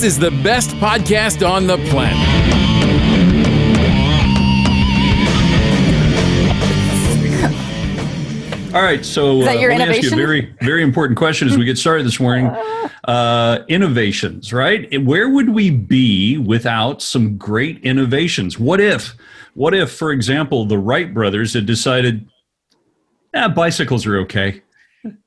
This is the best podcast on the planet. All right, so Is that your let me ask you a innovation? very, very important question as we get started this morning. Innovations, right? Where would we be without some great innovations? What if, for example, the Wright brothers had decided, bicycles are okay?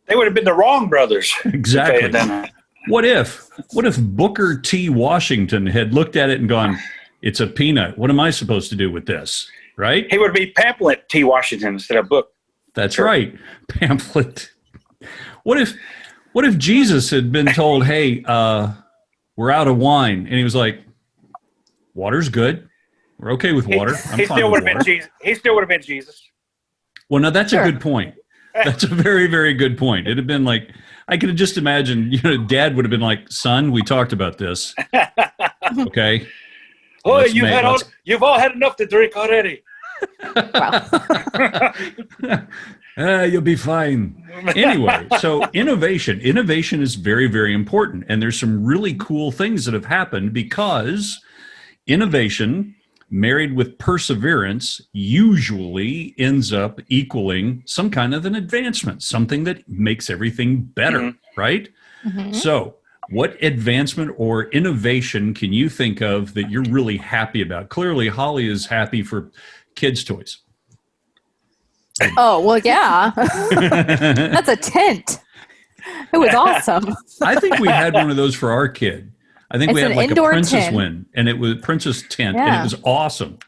They would have been the wrong brothers. Exactly. If they had done that. What if Booker T. Washington had looked at it and gone, it's a peanut. What am I supposed to do with this? Right? He would be Pamphlet T. Washington instead of Book. That's right. Pamphlet. What if Jesus had been told, hey, we're out of wine, and he was like, water's good. We're okay with water. He still would have been Jesus. He still would have been Jesus. Well, now that's a good point. That's a very, very good point. It'd have been like, I could have just imagined, Dad would have been like, son, we talked about this. Okay. Oh, you've all had enough to drink already. You'll be fine. Anyway, so innovation is very, very important. And there's some really cool things that have happened because innovation married with perseverance usually ends up equaling some kind of an advancement, something that makes everything better, right? Mm-hmm. So what advancement or innovation can you think of that you're really happy about? Clearly, Holly is happy for kids' toys. Oh, well, yeah. That's a tent. It was awesome. I think we had one of those for our kid. I think we had like a princess win, and it was princess tent, and it was awesome.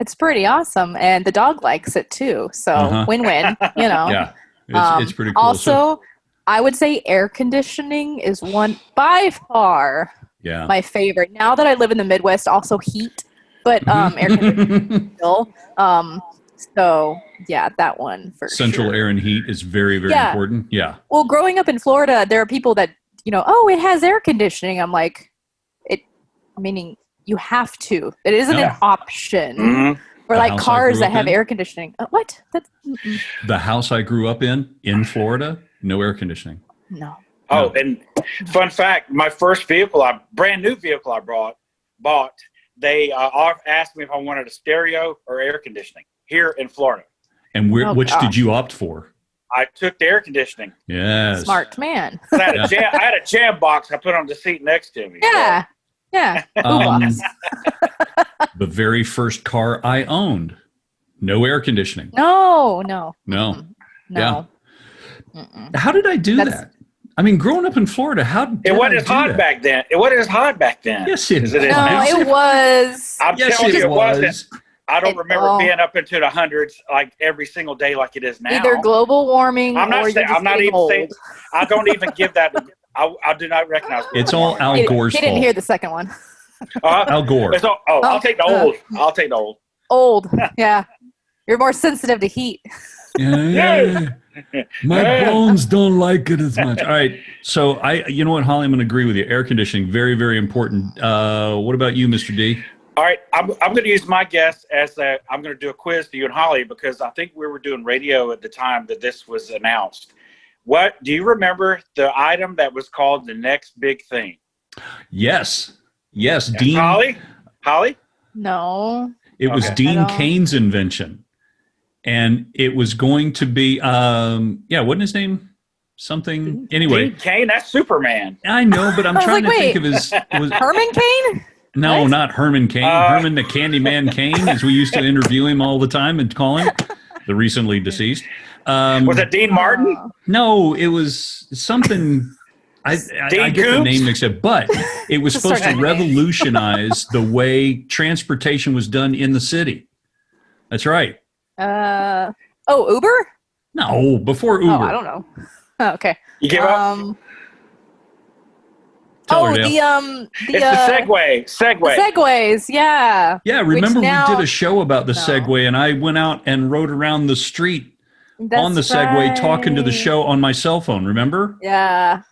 It's pretty awesome, and the dog likes it too. So win-win, Yeah, it's pretty cool. Also, I would say air conditioning is one by far my favorite. Now that I live in the Midwest, also heat, but air conditioning still. So yeah, that one for Central sure. air and heat is very, very important. Yeah. Well, growing up in Florida, there are people that, it has air conditioning. I'm like, meaning you have to. It isn't an option. Mm-hmm. Or like cars that have air conditioning. What? The house I grew up in Florida, no air conditioning. No. Oh, and fun fact, my first brand new vehicle I bought, they asked me if I wanted a stereo or air conditioning here in Florida. And which did you opt for? I took the air conditioning. Yes. Smart man. I had a jam box I put on the seat next to me. Yeah. So. Yeah. The very first car I owned, no air conditioning. No. Yeah. How did I do that? I mean, growing up in Florida, it wasn't as hot back then. It wasn't as hot back then. Yes, it is. No, it was. I'm telling you, it wasn't. I don't remember being up into the hundreds like every single day like it is now. Either global warming I'm not or saying, I'm not even old. Saying, I don't even give that. I do not recognize it. It's all Al Gore's fault. He didn't hear the second one. Al Gore. I'll take the old. I'll take the old. Old, yeah. You're more sensitive to heat. Yeah. My bones don't like it as much. All right. So you know what, Holly, I'm going to agree with you. Air conditioning, very, very important. What about you, Mr. D? All right. I'm going to use my guess as I'm going to do a quiz to you and Holly because I think we were doing radio at the time that this was announced. What do you remember the item that was called the next big thing? Yes. Yeah. Dean. Holly? No. It was Dean Kane's invention. And it was going to be, wasn't his name something? Anyway. Dean Kane, that's Superman. I know, but I'm trying to think of his. Herman Cain? No, what? Not Herman Cain. Herman the Candyman Cain, as we used to interview him all the time and call him, the recently deceased. Was it Dean Martin? No, it was something. I get the name mixed up, but it was supposed to revolutionize the way transportation was done in the city. That's right. Uber? No, before Uber. Oh, I don't know. Oh, okay. You give up? It's the Segway. The Segways, yeah. Yeah, remember we did a show about the Segway, and I went out and rode around the street on the Segway talking to the show on my cell phone, remember? Yeah.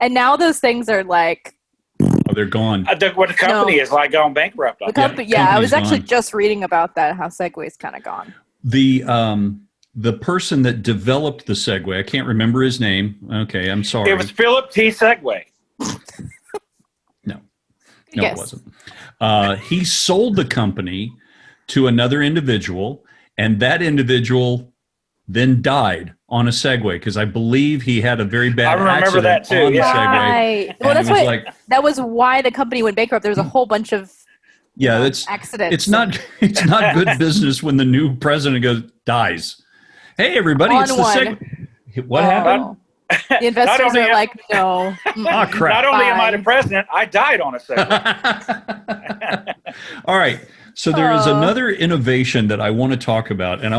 And now those things are like... Oh, they're gone. The company is like gone bankrupt. I was actually just reading about that, how Segway's kind of gone. The person that developed the Segway, I can't remember his name. Okay, I'm sorry. It was Philip T. Segway. No, yes. it wasn't. He sold the company to another individual, and that individual then died on a Segway because I believe he had a very bad accident that too, on the Right. Segway. Well, that was why the company went bankrupt. There was a whole bunch of accidents. It's not good business when the new president dies. Hey, everybody, it's the Segway. What happened? The investors are like, no. Oh, crap. Not only am I the president, I died on a Segway. All right. So there is another innovation that I want to talk about, and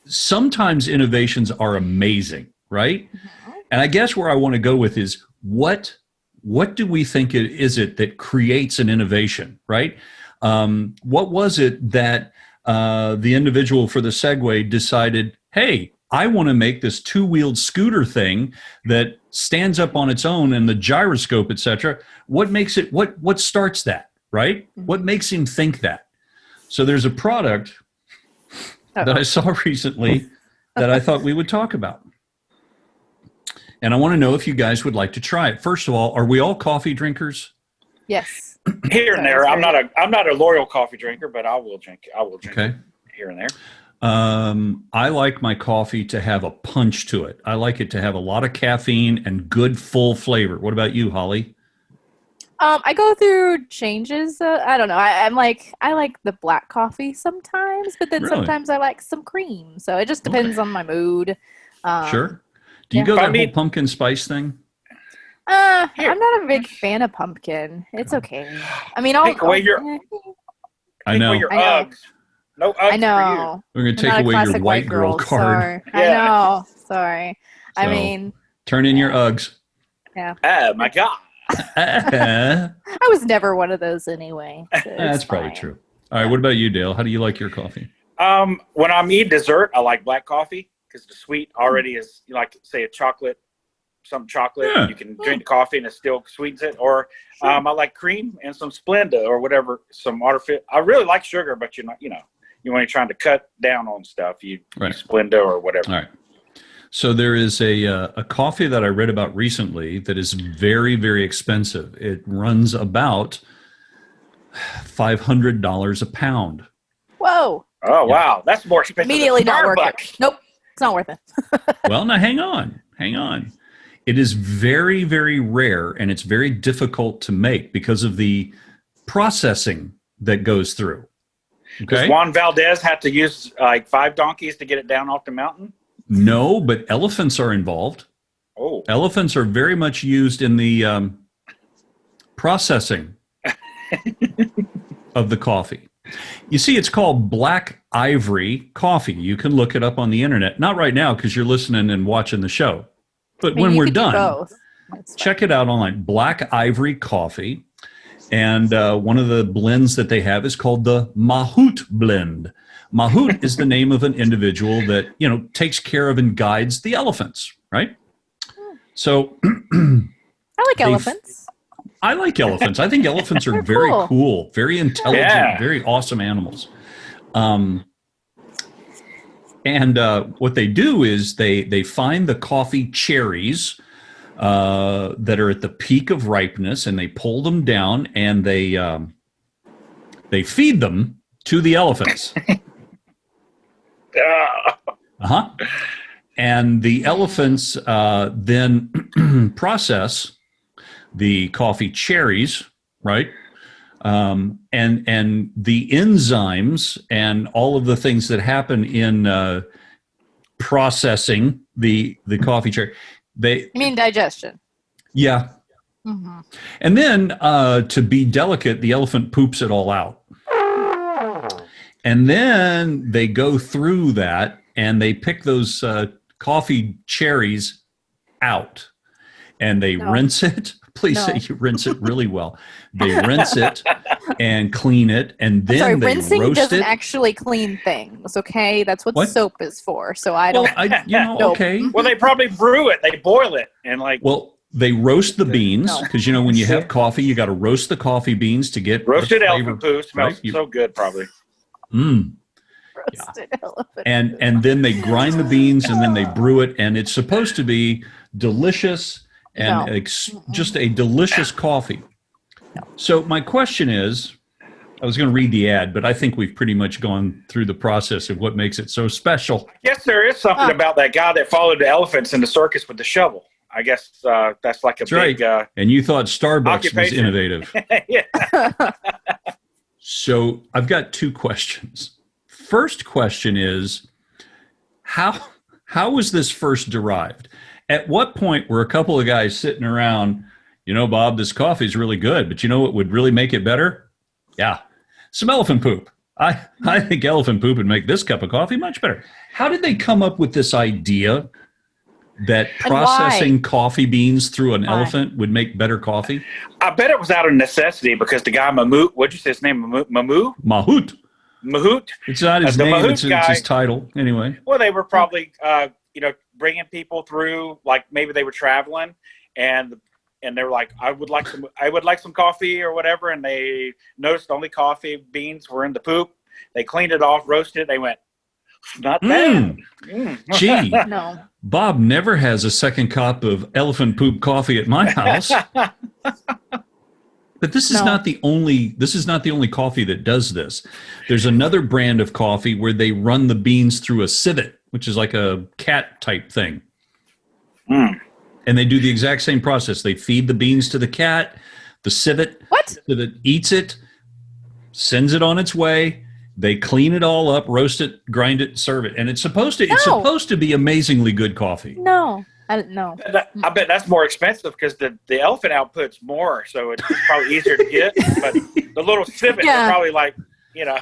sometimes innovations are amazing, right? Mm-hmm. And I guess where I want to go with is what do we think is it that creates an innovation, right? What was it that the individual for the Segway decided, hey, I want to make this two-wheeled scooter thing that stands up on its own and the gyroscope, etc. What makes it, what starts that, right? Mm-hmm. What makes him think that? So there's a product that I saw recently that I thought we would talk about. And I want to know if you guys would like to try it. First of all, are we all coffee drinkers? Yes. Here and there. I'm not a loyal coffee drinker, but I will drink here and there. I like my coffee to have a punch to it. I like it to have a lot of caffeine and good full flavor. What about you, Holly? I go through changes. I don't know. I like the black coffee sometimes, but then sometimes I like some cream. So it just depends on my mood. Sure. Do you go that whole pumpkin spice thing? I'm not a big fan of pumpkin. It's okay. I mean, take away your Uggs. No Uggs I know. We're going to take away your white girl card. Yeah. I know. Sorry. So, I mean. Turn in your Uggs. Yeah. Oh, my God. I was never one of those anyway. So that's probably true. All right. What about you, Dale? How do you like your coffee? When I'm eating dessert, I like black coffee because the sweet already is, like, say, some chocolate. Yeah. You can drink the coffee and it still sweetens it. Or I like cream and some Splenda or whatever, some artificial. I really like sugar, but when you're trying to cut down on stuff, you Splenda or whatever. All right. So there is a coffee that I read about recently that is very, very expensive. It runs about $500 a pound. Whoa. Oh, wow. That's more expensive. Immediately not worth it. Nope. It's not worth it. Well, now hang on. It is very, very rare, and it's very difficult to make because of the processing that goes through. Okay? Does Juan Valdez have to use like 5 donkeys to get it down off the mountain? No, but elephants are involved. Oh. Elephants are very much used in the processing of the coffee. You see, it's called black ivory coffee. You can look it up on the internet. Not right now because you're listening and watching the show. But when we're done, check it out online. Black ivory coffee. And one of the blends that they have is called the Mahout blend. Mahout is the name of an individual that, takes care of and guides the elephants, right? So I like elephants. I like elephants. I think elephants are very cool, very intelligent, very awesome animals. And what they do is they find the coffee cherries that are at the peak of ripeness, and they pull them down, and they feed them to the elephants. And the elephants then process the coffee cherries, right? And the enzymes and all of the things that happen in processing the coffee cherry. You mean digestion? Yeah. Mm-hmm. And then to be delicate, the elephant poops it all out. And then they go through that and they pick those coffee cherries out and they rinse it. Please say you rinse it really well. They rinse it and clean it, and then they roast it. Rinsing doesn't actually clean things, okay? That's what soap is for. So I don't. Okay. Well, they probably brew it. They boil it and like. Well, they roast the beans because when you have coffee, you got to roast the coffee beans to get roasted elephant poo. Smells so good, probably. Roasted elephant. And then they grind the beans and then they brew it, and it's supposed to be delicious and just a delicious coffee. So my question is, I was going to read the ad, but I think we've pretty much gone through the process of what makes it so special. I guess there is something about that guy that followed the elephants in the circus with the shovel. I guess that's like a big right. And you thought Starbucks occupation. was innovative. Yeah. So I've got two questions. First question is, how was this first derived? At what point were a couple of guys sitting around, Bob, this coffee is really good, but you know what would really make it better? Yeah, some elephant poop. I think elephant poop would make this cup of coffee much better. How did they come up with this idea that processing coffee beans through an elephant would make better coffee? I bet it was out of necessity because the guy Mamoot, what'd you say his name? Mahout. It's not his name, it's his title. Anyway. Well, they were probably, bringing people through, like maybe they were traveling and they were like, I would like some coffee or whatever. And they noticed only coffee beans were in the poop. They cleaned it off, roasted it. They went, not bad. Gee, no. Bob never has a second cup of elephant poop coffee at my house. But this is not the only coffee that does this. There's another brand of coffee where they run the beans through a civet, which is like a cat type thing. And they do the exact same process. They feed the beans to the cat, the civet eats it, sends it on its way. They clean it all up, roast it, grind it, serve it. And it's supposed to be amazingly good coffee. No. I don't know. I bet that's more expensive because the elephant outputs more, so it's probably easier to get. But the little civet are probably like, Yeah,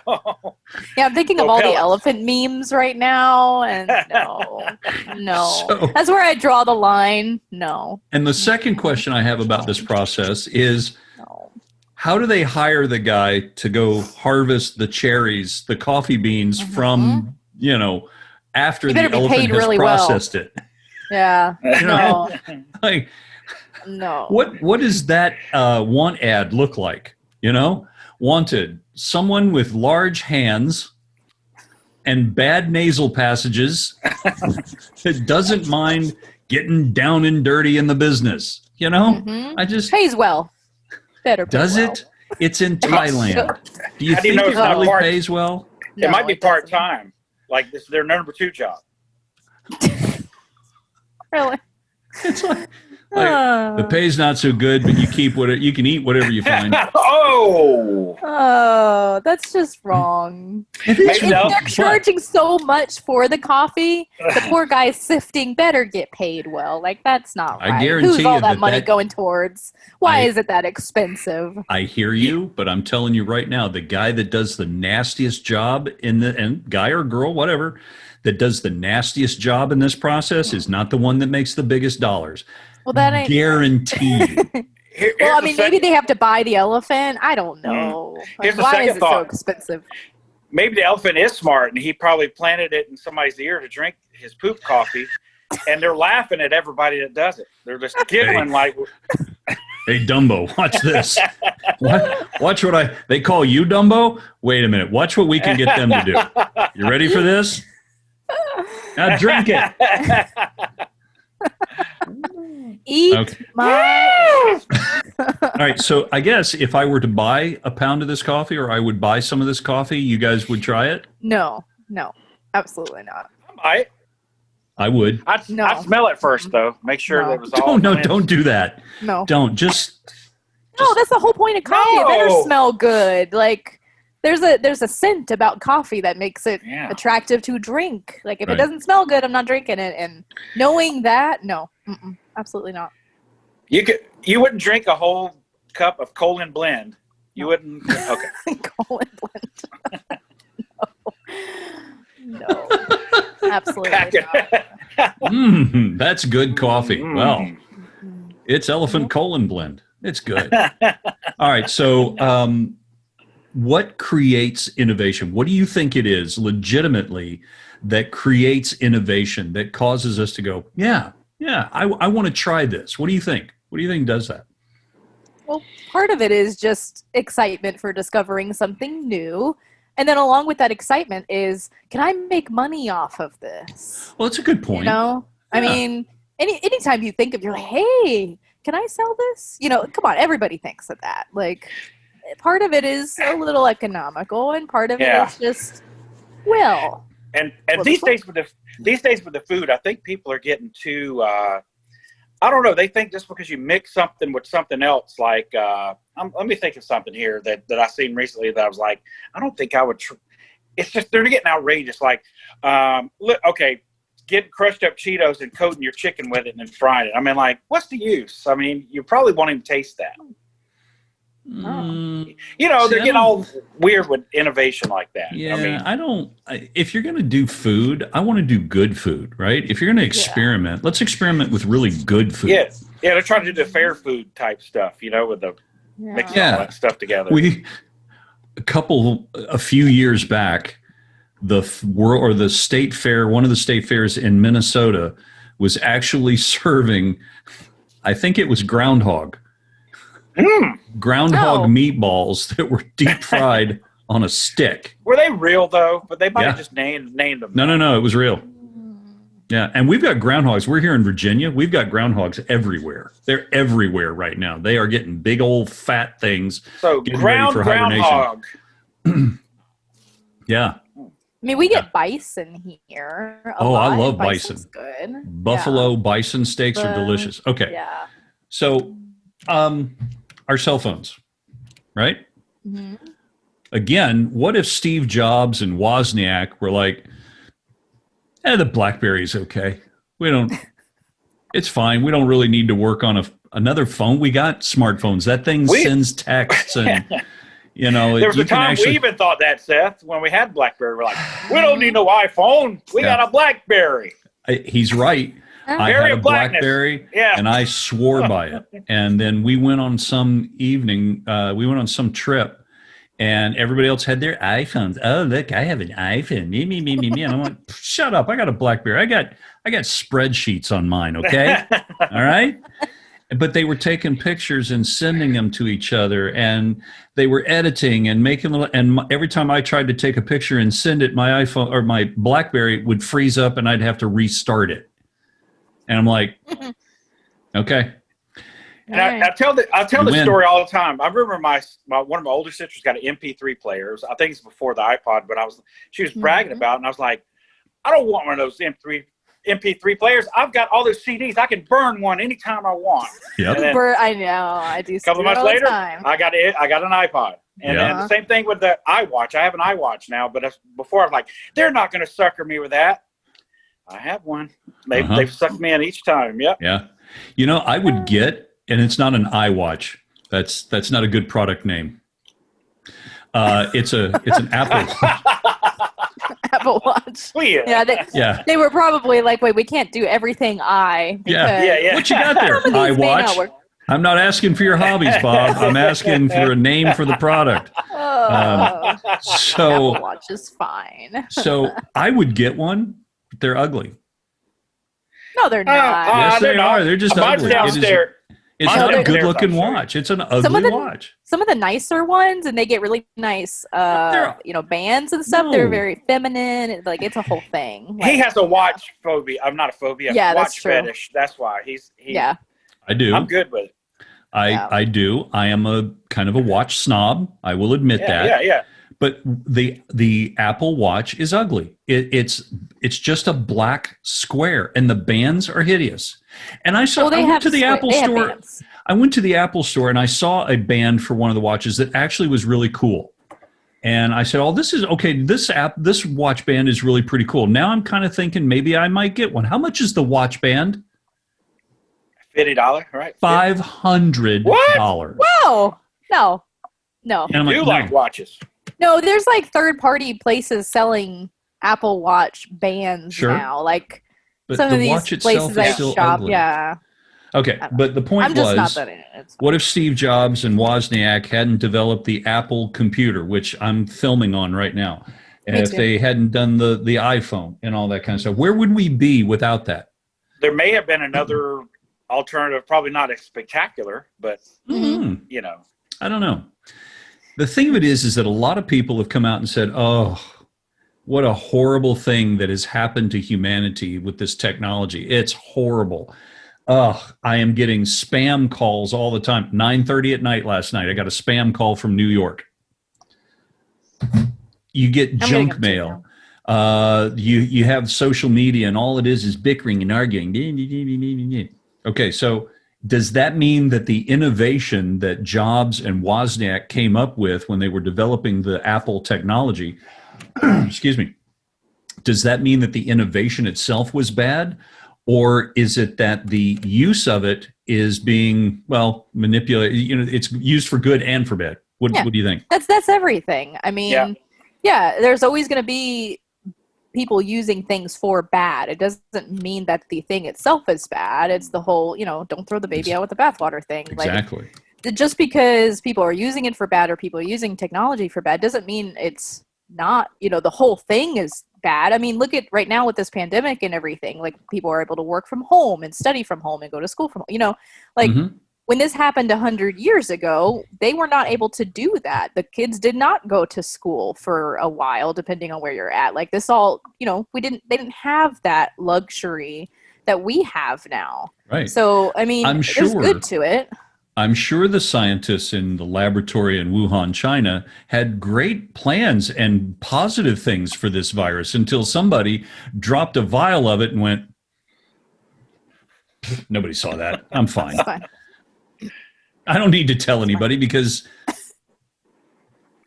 I'm thinking of all the elephant memes right now, and no. So, that's where I draw the line. No. And the second question I have about this process is, how do they hire the guy to go harvest the cherries, the coffee beans from, after the elephant has processed it? Yeah. No. Like, no. What does that want ad look like? Wanted someone with large hands and bad nasal passages that doesn't mind getting down and dirty in the business. I just pays well. Better does well. It? It's in Thailand. Do you think it really pays well? It might be part time. Like this is their number 2 job. Really? It's like the pay's not so good, but you can eat whatever you find. Oh, that's just wrong. They're charging so much for the coffee. The poor guy sifting better get paid well. Like that's not right. I guarantee Who's all you that money going towards? Why is it that expensive? I hear you, but I'm telling you right now, the guy that does the nastiest job and guy or girl, whatever, that does the nastiest job in this process is not the one that makes the biggest dollars. Well, that ain't guaranteed. Well, I mean, maybe they have to buy the elephant. I don't know. Like, why is it so expensive? Maybe the elephant is smart, and he probably planted it in somebody's ear to drink his poop coffee, and they're laughing at everybody that does it. They're just giggling like... Hey, Dumbo, watch this. Watch what they call you Dumbo? Wait a minute. Watch what we can get them to do. You ready for this? Now drink it. Eat my... All right, so I guess if I were to buy a pound of this coffee, or I would buy some of this coffee, you guys would try it? No, absolutely not. I would. I'd smell it first, though. Make sure that it was all... Don't do that. No. Don't. Just... No, that's the whole point of coffee. It better smell good. Like... There's a scent about coffee that makes it attractive to drink. Like if it doesn't smell good, I'm not drinking it. And knowing that, no, absolutely not. You wouldn't drink a whole cup of Colon Blend. You wouldn't. Okay. Colon Blend. No, absolutely not. That's good coffee. Well, it's Elephant Colon Blend. It's good. All right, so. What creates innovation? What do you think it is legitimately that creates innovation, that causes us to go, I want to try this? What do you think? What do you think does that? Well, part of it is just excitement for discovering something new. And then along with that excitement is, can I make money off of this? Well, that's a good point. I mean, anytime you think of, you're like, hey, can I sell this? Come on, everybody thinks of that. Like, part of it is a little economical, and part of it is just And these days with the food, I think people are getting too. I don't know. They think just because you mix something with something else, like let me think of something here that I seen recently that I was like, I don't think I would. It's just they're getting outrageous. Like, getting crushed up Cheetos and coating your chicken with it and then frying it. I mean, like, what's the use? I mean, you probably won't even taste that. They're getting all weird with innovation like that. Yeah, if you're going to do food, I want to do good food, right? If you're going to experiment, let's experiment with really good food. Yeah, they're trying to do the fair food type stuff, with the mixing all that stuff together. A few years back, the state fair, one of the state fairs in Minnesota was actually serving, I think it was groundhog meatballs that were deep fried on a stick. Were they real though? But they might have just named them. No, it was real. Yeah, and we've got groundhogs. We're here in Virginia. We've got groundhogs everywhere. They're everywhere right now. They are getting big old fat things. So groundhog. Yeah. I mean, we get bison here. I love bison. Good. Buffalo bison steaks are delicious. Okay. Yeah. So, our cell phones, right? Mm-hmm. Again, what if Steve Jobs and Wozniak were like, the BlackBerry's okay. It's fine. We don't really need to work on another phone. We got smartphones. That thing sends texts and, there was a time we even thought that, Seth, when we had BlackBerry. We're like, we don't need no iPhone. We got a BlackBerry. He's right. I had a BlackBerry, and I swore by it. And then we went on some trip, and everybody else had their iPhones. Oh, look, I have an iPhone. Me. And I'm like, shut up. I got a BlackBerry. I got spreadsheets on mine, okay? All right? But they were taking pictures and sending them to each other, and they were editing and and every time I tried to take a picture and send it, my iPhone or my BlackBerry would freeze up and I'd have to restart it. And I'm like, okay. And I tell the story all the time. I remember one of my older sisters got an MP3 player. I think it's before the iPod, but she was bragging about it, and I was like, I don't want one of those MP3 players. I've got all those CDs. I can burn one anytime I want. Yep. I know. I do. A couple of months later, I got an iPod. And then the same thing with the iWatch. I have an iWatch now, but before I was like, they're not going to sucker me with that. I have one. They've sucked me in each time. Yep. Yeah. I would get, and it's not an iWatch. That's not a good product name. It's an Apple Apple Watch. Yeah. They were probably like, wait, we can't do everything Yeah. What you got there? iWatch. I'm not asking for your hobbies, Bob. I'm asking for a name for the product. Apple Watch is fine. So I would get one. They're ugly. No, they're not. Yes, they are. They're just ugly. It's not a good-looking watch. It's an ugly watch. Some of the nicer ones, and they get really nice, bands and stuff. No. They're very feminine. It's a whole thing. He has a watch phobia. I'm not a phobia. Yeah, watch fetish. That's why Yeah. I do. I'm good with it. I do. I am a kind of a watch snob. I will admit that. Yeah. But the Apple Watch is ugly. It's just a black square, and the bands are hideous. And I went to the Apple Store. I went to the Apple Store and I saw a band for one of the watches that actually was really cool. And I said, "Oh, this is okay. This watch band is really pretty cool." Now I'm kind of thinking maybe I might get one. How much is the watch band? $50, right? $500. What? Whoa! No. And I'm like watches. No, there's third-party places selling Apple Watch bands now. But some the of these watch itself places I is still shop. ugly. Yeah. Okay, but the point I'm just not that in it. What if Steve Jobs and Wozniak hadn't developed the Apple computer, which I'm filming on right now, and if they hadn't done the iPhone and all that kind of stuff? Where would we be without that? There may have been another alternative, probably not as spectacular, but I don't know. The thing of it is that a lot of people have come out and said, "Oh, what a horrible thing that has happened to humanity with this technology. It's horrible." I am getting spam calls all the time. 9:30 at night last night, I got a spam call from New York. You get junk mail. You have social media, and all it is bickering and arguing. Okay, so does that mean that the innovation that Jobs and Wozniak came up with when they were developing the Apple technology, excuse me, does that mean that the innovation itself was bad? Or is it that the use of it is being, manipulated? It's used for good and for bad. What do you think? That's everything. I mean, yeah there's always going to be people using things for bad. It doesn't mean that the thing itself is bad. It's the whole, don't throw the baby out with the bathwater thing. Exactly. Like, just because people are using it for bad or people are using technology for bad doesn't mean it's not, the whole thing is bad. I mean, look at right now with this pandemic and everything, like people are able to work from home and study from home and go to school from home, when this happened 100 years ago, they were not able to do that. The kids did not go to school for a while, depending on where you're at. Like this all, they didn't have that luxury that we have now. Right. So, I mean, there's good to it. I'm sure the scientists in the laboratory in Wuhan, China, had great plans and positive things for this virus until somebody dropped a vial of it and went, nobody saw that. I'm fine. I don't need to tell anybody because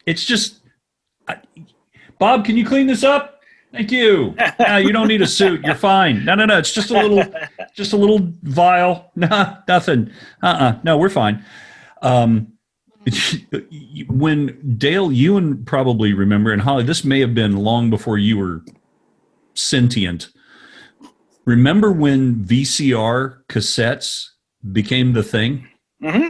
it's just, Bob, can you clean this up? Thank you. No, you don't need a suit. You're fine. No. It's just a little vial. Nah, nothing. No, we're fine. When Dale, you probably remember, and Holly, this may have been long before you were sentient. Remember when VCR cassettes became the thing? Mm-hmm.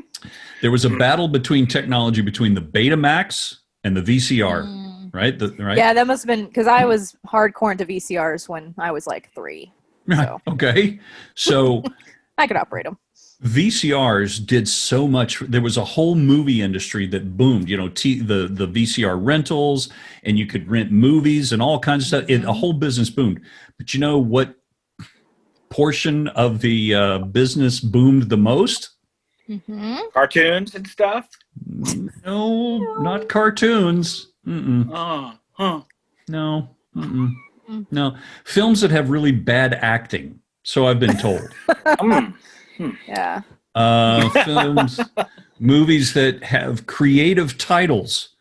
There was a battle between technology between the Betamax and the VCR, right? Right? Yeah, that must have been because I was hardcore into VCRs when I was like 3. So. Okay. So I could operate them. VCRs did so much. There was a whole movie industry that boomed, the VCR rentals, and you could rent movies and all kinds of stuff. A whole business boomed. But you know what portion of the business boomed the most? Mm-hmm. Cartoons and stuff? No, not cartoons. No. No. Films that have really bad acting. So I've been told. Yeah. Films, movies that have creative titles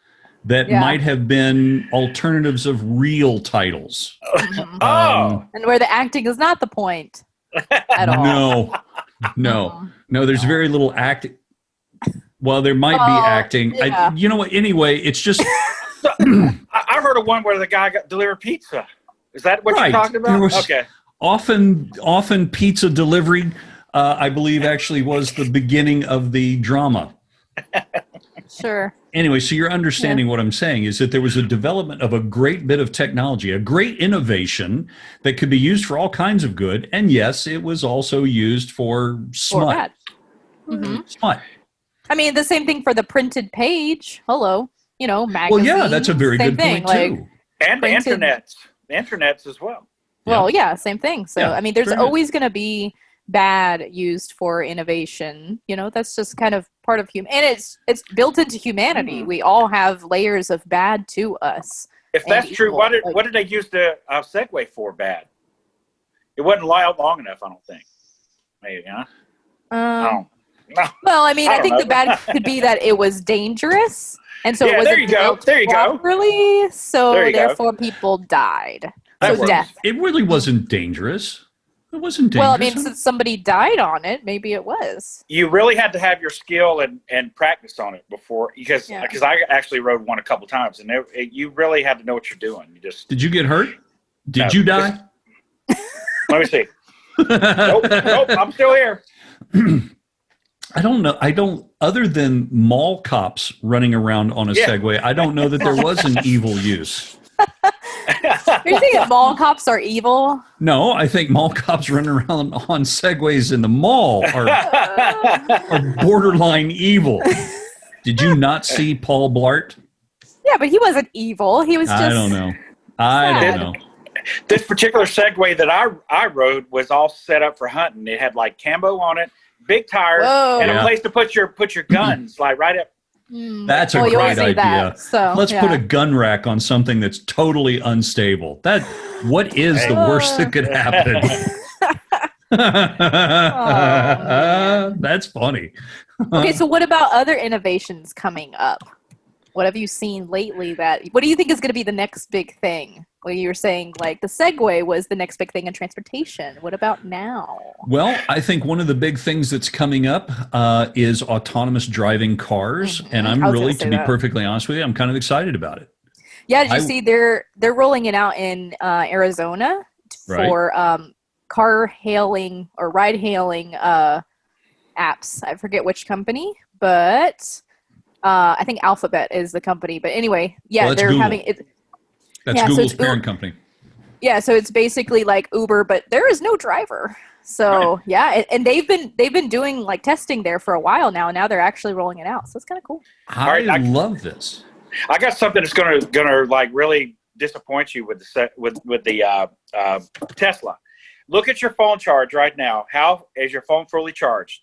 that might have been alternatives of real titles. And where the acting is not the point at all. No. There's very little acting. Well, there might be acting. Yeah. You know what? Anyway, it's just. I heard of one where the guy got delivered pizza. Is that what you're talking about? Okay. Often pizza delivery, I believe, actually was the beginning of the drama. Sure. Anyway, so you're understanding what I'm saying is that there was a development of a great bit of technology, a great innovation that could be used for all kinds of good. And yes, it was also used for smut. Smut. I mean, the same thing for the printed page. Hello. Magazines. Well, yeah, that's a very good point, too. And the internets as well. Well, same thing. So, I mean, there's always going to be bad used for innovation. That's just kind of part of human, and it's built into humanity. We all have layers of bad to us. If that's true, what did they use the Segway for? Bad. It wasn't long enough, I don't think. Maybe, huh? No. Well, I mean, I think the bad could be that it was dangerous, and so it wasn't built properly. So therefore, people died. So death. It really wasn't dangerous. It wasn't dangerous. Well, I mean, since somebody died on it, maybe it was. You really had to have your skill and practice on it before, because I actually rode one a couple times, and you really had to know what you're doing. Did you get hurt? Did you die? Let me see. Nope, I'm still here. I don't know. Other than mall cops running around on a Segway, I don't know that there was an evil use. You're thinking mall cops are evil? No, I think mall cops running around on Segways in the mall are borderline evil. Did you not see Paul Blart? Yeah, but he wasn't evil. He was just. I don't know. This particular Segway that I rode was all set up for hunting. It had like camo on it, big tires, and a place to put your guns, like right up. That's a great idea. Let's put a gun rack on something that's totally unstable. What is the worst that could happen? That's funny. Okay, so what about other innovations coming up? What have you seen lately what do you think is going to be the next big thing? Well, you were saying like the Segway was the next big thing in transportation. What about now? Well, I think one of the big things that's coming up is autonomous driving cars. And I'm really, to be perfectly honest with you, I'm kind of excited about it. Yeah, did you see they're rolling it out in Arizona for car hailing or ride hailing apps. I forget which company, but I think Alphabet is the company. But anyway, they're Google. having it. That's Google's parent company. Yeah, so it's basically like Uber, but there is no driver. So and they've been doing like testing there for a while now, and now they're actually rolling it out. So it's kind of cool. I love this. I got something that's gonna like really disappoint you with the Tesla. Look at your phone charge right now. How is your phone fully charged?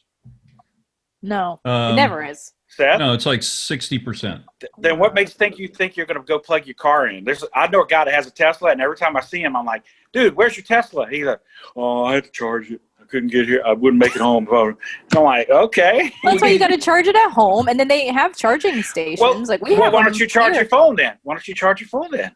No, it never is. Seth? No, it's like 60%. Then what makes you think you're going to go plug your car in? I know a guy that has a Tesla, and every time I see him, I'm like, dude, where's your Tesla? He's like, oh, I had to charge it. I couldn't get here. I wouldn't make it home. I'm like, okay. Well, that's why you got to charge it at home, and then they have charging stations. Why don't you charge your phone then?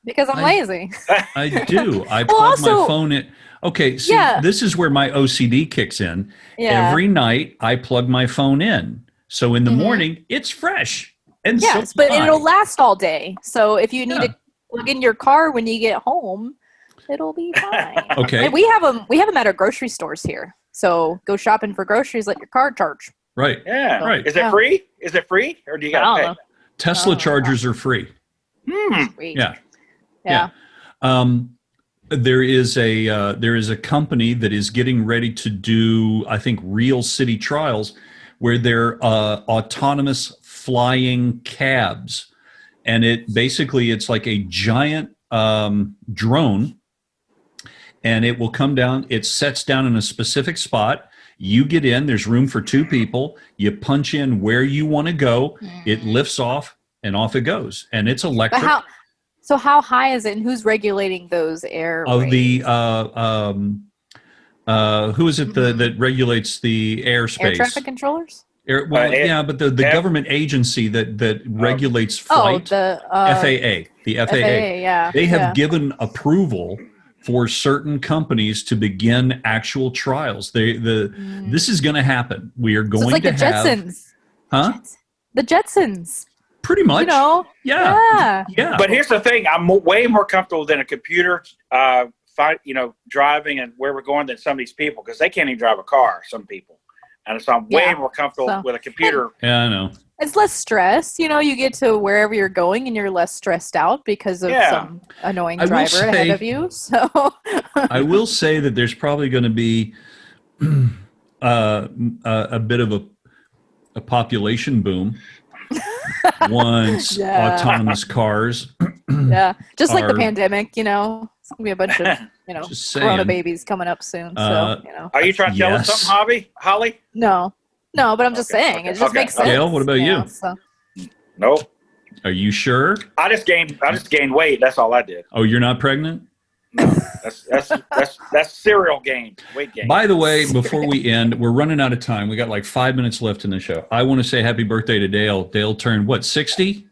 Because I'm lazy. I do. I plug my phone in. Okay, see, this is where my OCD kicks in. Yeah. Every night, I plug my phone in. So in the morning, it's fresh. And but it'll last all day. So if you need to plug in your car when you get home, it'll be fine. Okay. And we have them at our grocery stores here. So go shopping for groceries, let your car charge. Right. Yeah. Right. Is it free? Is it free, or do you got to pay? Tesla chargers are free. Sweet. Yeah. There is a company that is getting ready to do, I think, real city trials where they're autonomous flying cabs. And it's like a giant drone, and it will come down. It sets down in a specific spot. You get in, there's room for 2 people. You punch in where you want to go. It lifts off, and off it goes. And it's electric. So how high is it, and who's regulating those airways? Who is it that regulates the airspace? Air traffic controllers? But the government agency that regulates flight, the FAA. The FAA. They have given approval for certain companies to begin actual trials. This is going to happen. We are going to have... the Jetsons. Huh? The Jetsons. Pretty much. Yeah. But here's the thing. I'm way more comfortable than a computer driving and where we're going than some of these people, because they can't even drive a car, some people. And so I'm way more comfortable with a computer. Yeah, I know. It's less stress. You get to wherever you're going and you're less stressed out because of some annoying driver ahead of you. So I will say that there's probably going to be a bit of a population boom once autonomous cars just like the pandemic, it's gonna be a bunch of corona babies coming up soon. Are you trying to tell us something, Holly? No, but I'm just saying it just makes sense. Dale, what about you? Nope. Are you sure? I just gained weight. That's all I did. Oh, you're not pregnant? No, that's cereal gain, weight gain. By the way, before we end, we're running out of time. We got like 5 minutes left in the show. I want to say happy birthday to Dale. Dale turned what, 60?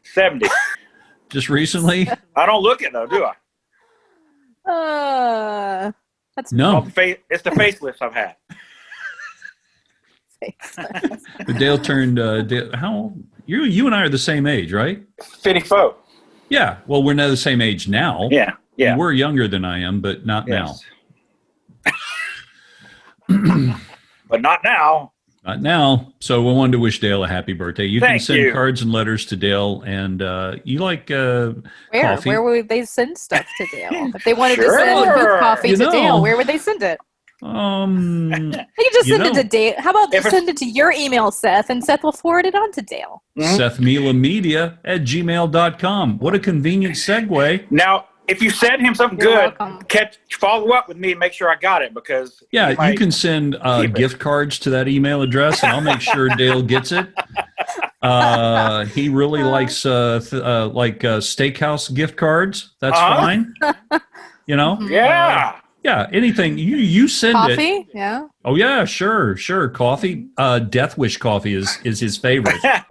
70. Just recently? I don't look it though, do I? It's the facelift I've had. Dale turned. How old? You and I are the same age, right? 54. Yeah. Well, we're not the same age now. Yeah. Yeah. We're younger than I am, but not now. But not now. Not now. So we wanted to wish Dale a happy birthday. You can send you. cards and letters to Dale, and you like coffee. Where would they send stuff to Dale? If they wanted to send coffee to Dale, where would they send it? They can just send it to Dale. How about send it to your email, Seth, and Seth will forward it on to Dale. SethMilaMedia@gmail.com. What a convenient segue. Now, if you send him something good, follow up with me and make sure I got it, because you can send gift cards to that email address, and I'll make sure Dale gets it. He really likes steakhouse gift cards. That's fine. You know? Yeah. Yeah, anything you send coffee? Yeah. Oh yeah, sure. Coffee. Death Wish coffee is his favorite. Death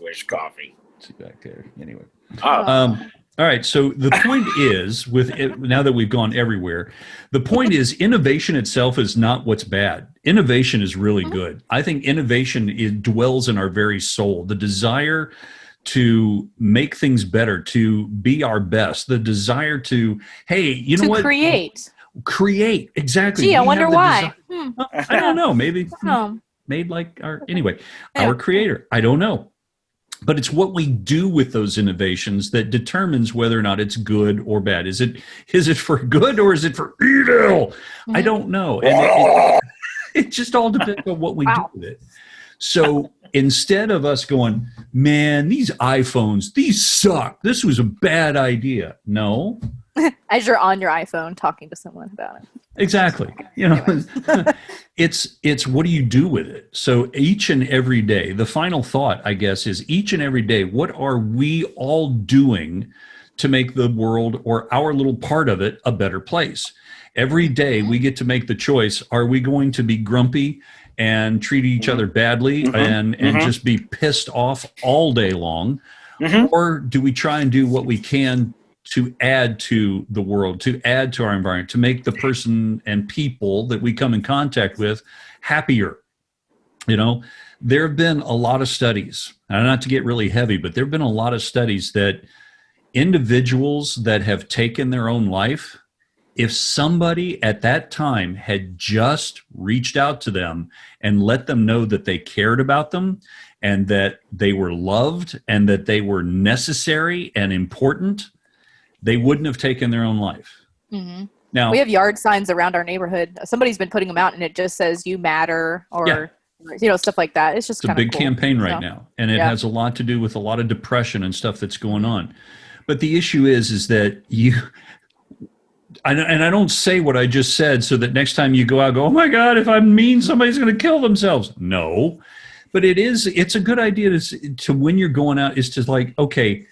Wish coffee. See back there. Anyway. Oh. All right. So the point is, with it, now that we've gone everywhere, the point is innovation itself is not what's bad. Innovation is really good. I think innovation dwells in our very soul. The desire to make things better, to be our best, the desire to, hey, you know what? Create. Exactly. Gee, I wonder why. I don't know. Maybe made like our creator. I don't know. But it's what we do with those innovations that determines whether or not it's good or bad. Is it for good or is it for evil? I don't know. And it just all depends on what we do with it. So instead of us going, man, these iPhones, these suck. This was a bad idea. No. As you're on your iPhone talking to someone about it. Exactly. You know, it's what do you do with it? So each and every day, the final thought, I guess, is each and every day, what are we all doing to make the world or our little part of it a better place? Every day we get to make the choice. Are we going to be grumpy and treat each other badly and just be pissed off all day long? Or do we try and do what we can to add to the world, to add to our environment, to make the person and people that we come in contact with happier? You know, there have been a lot of studies, and not to get really heavy, but there have been a lot of studies that individuals that have taken their own life, if somebody at that time had just reached out to them and let them know that they cared about them and that they were loved and that they were necessary and important, they wouldn't have taken their own life. Now, we have yard signs around our neighborhood. Somebody's been putting them out, and it just says "You matter" or stuff like that. It's just a big cool. campaign right now, and it has a lot to do with a lot of depression and stuff that's going on. But the issue is that I don't say what I just said so that next time you go out, oh my God, if I'm mean, somebody's going to kill themselves. No, but it's a good idea to when you're going out is to like, okay,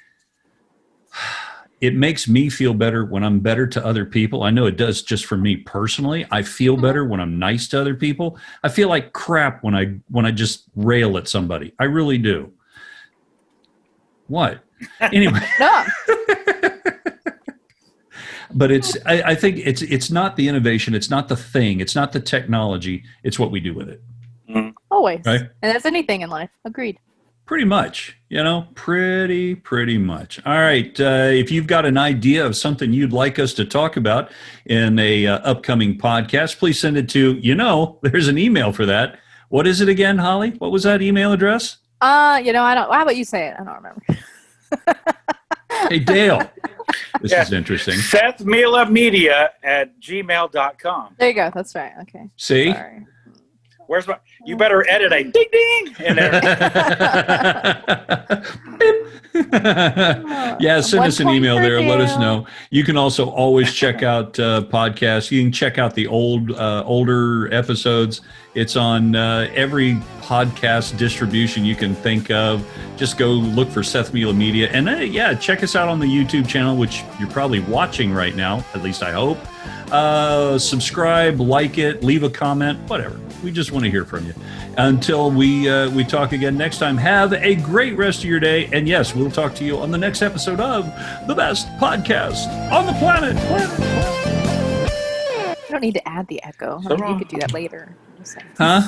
it makes me feel better when I'm better to other people. I know it does just for me personally. I feel better when I'm nice to other people. I feel like crap when I just rail at somebody. I really do. What? Anyway. But I think it's not the innovation. It's not the thing. It's not the technology. It's what we do with it. Always. Right? And that's anything in life. Agreed. Pretty much, pretty much. All right. If you've got an idea of something you'd like us to talk about in a upcoming podcast, please send it to, there's an email for that. What is it again, Holly? What was that email address? I don't, how about you say it? I don't remember. Hey, Dale. This is interesting. SethMilaMedia@gmail.com. There you go. That's right. Okay. See? Sorry. Where's my? You better edit a ding ding in there. Yeah, send us an email there. Let us know. You can also always check out podcasts. You can check out the older episodes. It's on every podcast distribution you can think of. Just go look for Seth Mila Media, and check us out on the YouTube channel, which you're probably watching right now. At least I hope. Subscribe, like it, leave a comment, whatever. We just want to hear from you. Until we talk again next time, have a great rest of your day. And yes, we'll talk to you on the next episode of the best podcast on the planet. You don't need to add the echo. I mean, you could do that later. Huh?